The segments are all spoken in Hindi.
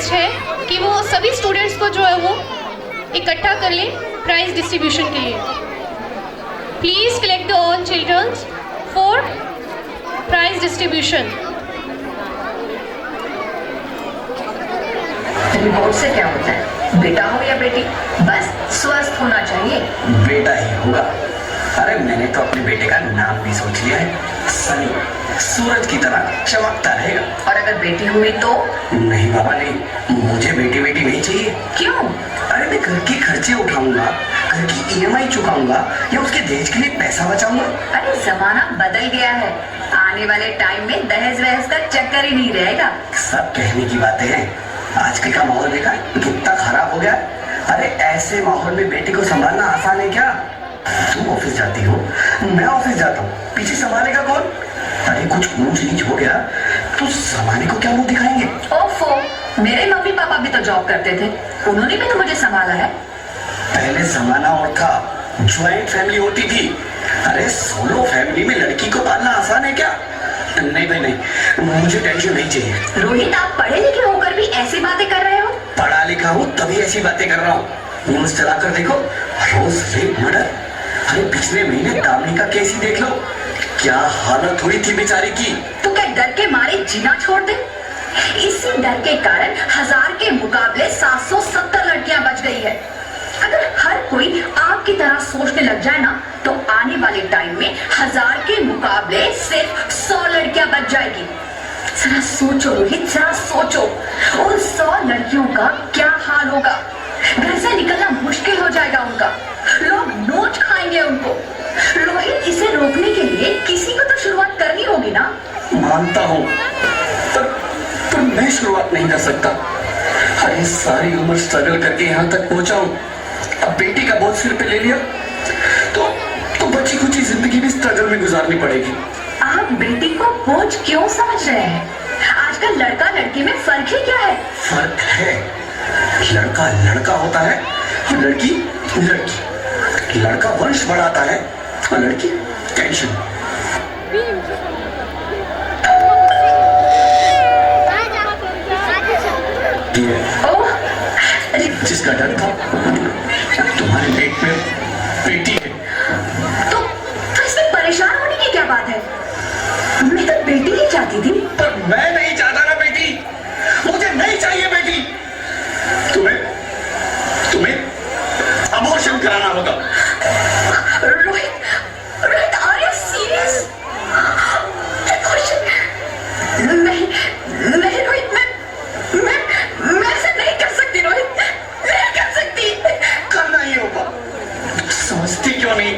रिक्वेस्ट है कि वो सभी स्टूडेंट्स को जो है वो इकट्ठा कर लें प्राइज डिस्ट्रीब्यूशन के लिए। Please collect the all childrens for prize distribution. Report से क्या होता है, बेटा हो या बेटी, बस स्वस्थ होना चाहिए। बेटा ही होगा। अरे मैंने तो अपने बेटे का नाम भी सोच लिया है, सनी, सूरज की तरह चमकता रहेगा। और अगर बेटी हुई तो? नहीं बाबा नहीं, मुझे बेटी बेटी नहीं चाहिए। क्यों? अरे मैं घर के खर्चे उठाऊंगा, घर की ईएमआई चुकाऊंगा या उसके दहेज के लिए पैसा बचाऊंगा। अरे जमाना बदल गया है, आने वाले टाइम में दहेज वहेज का चक्कर ही नहीं रहेगा। सब कहने की बातें हैं, आजकल का माहौल देखा कितना खराब हो गया। अरे ऐसे माहौल में बेटी को संभालना आसान है क्या? तुम ऑफिस जाती हो, मैं ऑफिस जाता हूँ, पीछे संभालेगा कौन? अरे कुछ ऊंच नीच हो गया तो जमाने को क्या मुंह दिखाएंगे? ओफो, मेरे मम्मी पापा भी तो जॉब करते थे, उन्होंने भी तो मुझे संभाला है। पहले जमाना और था, ज्वाइंट फैमिली होती थी। अरे सोलो फैमिली में लड़की को पालना आसान है क्या? नहीं भाई नहीं, मुझे टेंशन नहीं चाहिए। रोहित, आप पढ़े लिखे होकर भी ऐसी बातें कर रहे हो? पढ़ा लिखा हूँ तभी ऐसी बातें कर रहा हूँ। न्यूज चलाकर देखो, रोज रेप मर्डर। अरे पिछले महीने दामिनी का केस ही देख लो, क्या हालत हुई थी बेचारी की। तो क्या डर के मारे जीना छोड़ दे? इसी डर के कारण 1000 के मुकाबले 770 लड़कियां बच गई है। अगर हर कोई आपकी तरह सोचने लग जाए ना, तो आने वाले टाइम में 1000 के मुकाबले सिर्फ 100 लड़कियां बच जाएगी। जरा सोचो रोहित, जरा सोचो, उन 100 लड़कियों का क्या हाल होगा। घर से निकलना मुश्किल हो जाएगा उनका, लोग नोच खाएंगे उनको। रोहित, इसे रोकने के लिए किसी को तो शुरुआत करनी होगी ना? मानता हूँ, पर मैं शुरुआत नहीं कर सकता। अरे सारी उम्र स्ट्रगल करके यहाँ तक पहुंचा हूँ, अब बेटी का बोझ सिर पे ले लिया तो बची कुछ जिंदगी भी स्ट्रगल में गुजारनी पड़ेगी। आप बेटी को बोझ क्यों समझ रहे हैं? आजकल लड़का लड़की में फर्क ही क्या है? फर्क है, लड़का लड़का होता है और लड़की लड़की। लड़का वंश बढ़ाता है और लड़की टेंशन। जिसका डर था तुम्हारे पेट में बेटी है। तो इसमें परेशान होने की क्या बात है? मैं तो बेटी ही चाहती थी। पर मैं नहीं चाहता ना बेटी, मुझे नहीं चाहिए बेटी। तुम्हें अबॉर्शन कराना होगा। Rohit, are you serious? नहीं नहीं रोहित, मैं ऐसा नहीं कर सकती रोहित, नहीं कर सकती। करना ही होगा, समझती क्यों नहीं?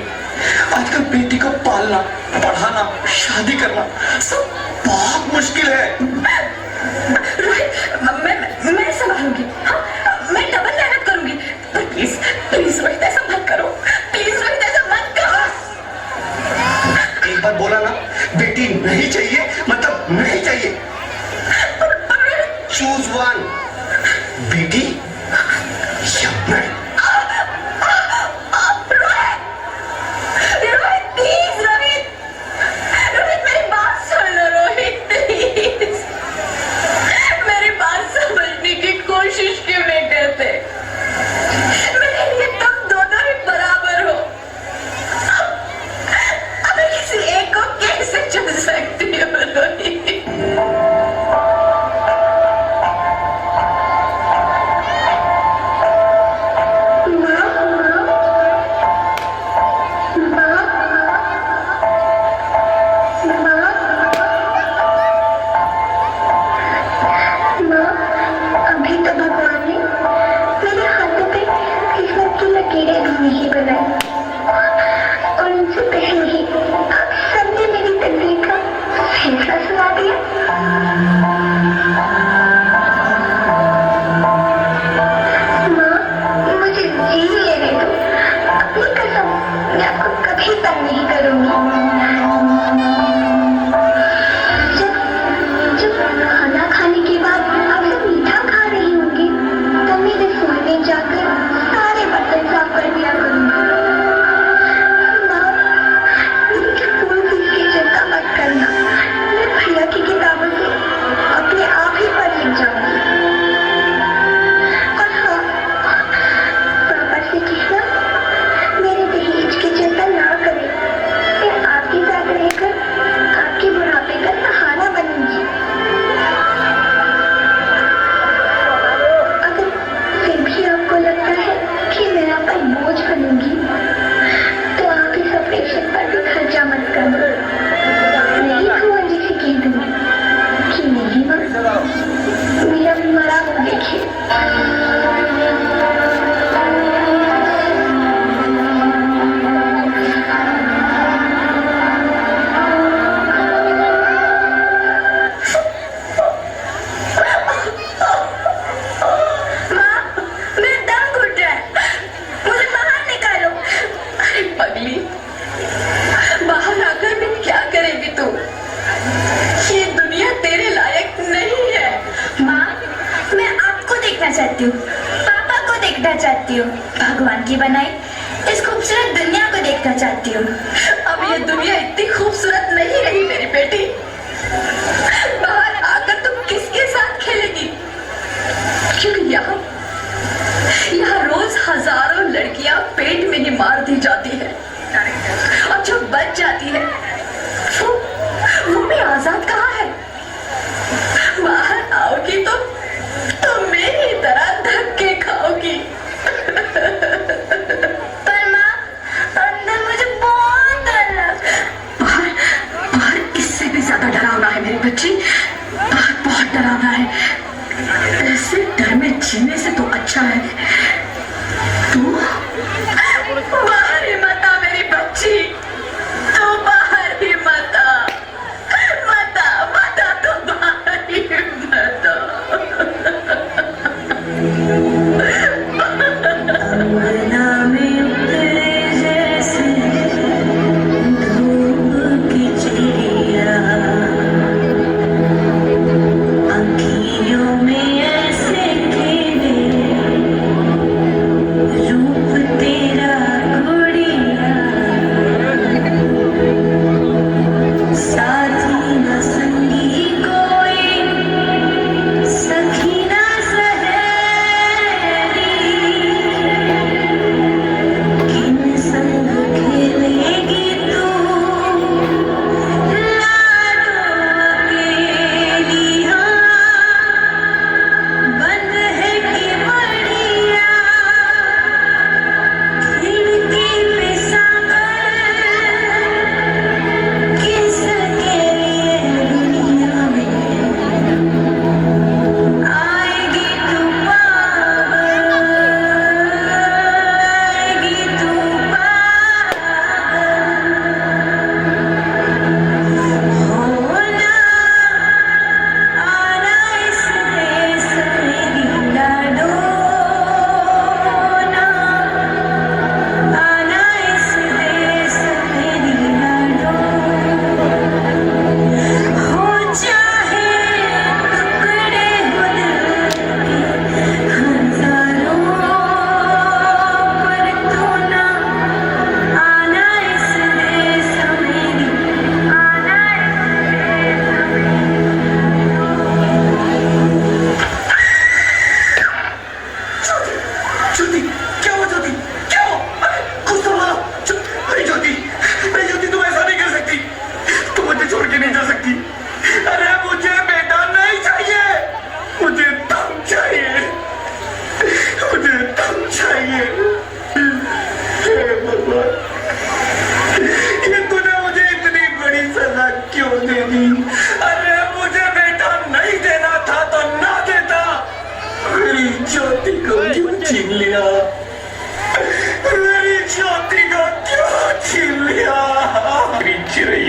आजकल बेटी को पालना, पढ़ाना, शादी करना सब बहुत मुश्किल है। रोहित, मैं संभालूंगी, हाँ, मैं डबल मेहनत करूंगी। पर प्लीज प्लीज रोहित, ऐसा मत करो, प्लीज रोहित, ऐसा मत करो। एक बार बोला ना, बेटी नहीं चाहिए मतलब नहीं चाहिए। चूज वन, बेटी या मैं। रोहित प्लीज, रोहित मेरी बात सुन लो रोहित, प्लीज मेरी बात समझने की कोशिश क्यों नहीं करते? मेरे लिए तुम दोनों ही बराबर हो। अब मैं किसी एक को कैसे चुन सकती हूँ रोहित? भगवान की बनाई इस खूबसूरत दुनिया को देखना चाहती हूँ। अब ये दुनिया इतनी खूबसूरत नहीं रही मेरी बेटी। बाहर आकर तुम किसके साथ खेलेगी? क्योंकि यहाँ रोज हजारों लड़कियां पेट में ही मार दी जाती है और जो बच जाती है वो भी आजाद कहाँ है? बाहर आओगी तो मेरी तरह धक्के खाओगी। पर माँ, अंदर मुझे बहुत डर लग। बाहर इससे भी ज्यादा डरावना है मेरी बच्ची। बाहर बहुत डरावना है। ऐसे डर में जीने से तो अच्छा है तू बाहर ही मत आ मेरी बच्ची। तू बाहर ही मत आ। तू बाहर ही मत आ। अंगना में उतरे जैसे धूप की चिड़िया, आँखियों में ऐसे खेले रूप तेरा गुड़िया, साथी न संगी कोई सखी न सहेली, किन संग खेलेगी तू लाडो अकेली। बंद है कि बढ़िया खिड़की पे सागर, किसके लिए दुनिया में आएगी तू पागल, आएगी तू पागल। होना आना इस देश में लाडो ना, आना इस देश में लाडो। हो चाहे टुकड़े हो दिल के हजारों, पर तू ना आना इस देश में, आना ज्योति, क्या हुआ ज्योति? क्या हुआ? अरे कुछ तो बोलो। अरे ज्योति, तुम ऐसा नहीं कर सकती। तुम मुझे छोड़ के नहीं जा सकती। अरे मुझे बेटा नहीं चाहिए, मुझे तुम चाहिए, मुझे तुम चाहिए। हे भगवान, ये तूने मुझे इतनी बड़ी सजा क्यों दे दी? अरे मुझे बेटा नहीं देना था तो ना देता। मेरी ज्योति को क्यों छीन लिया? मेरी ज्योति को क्यों छीन लिया? मेरी चिड़ैया।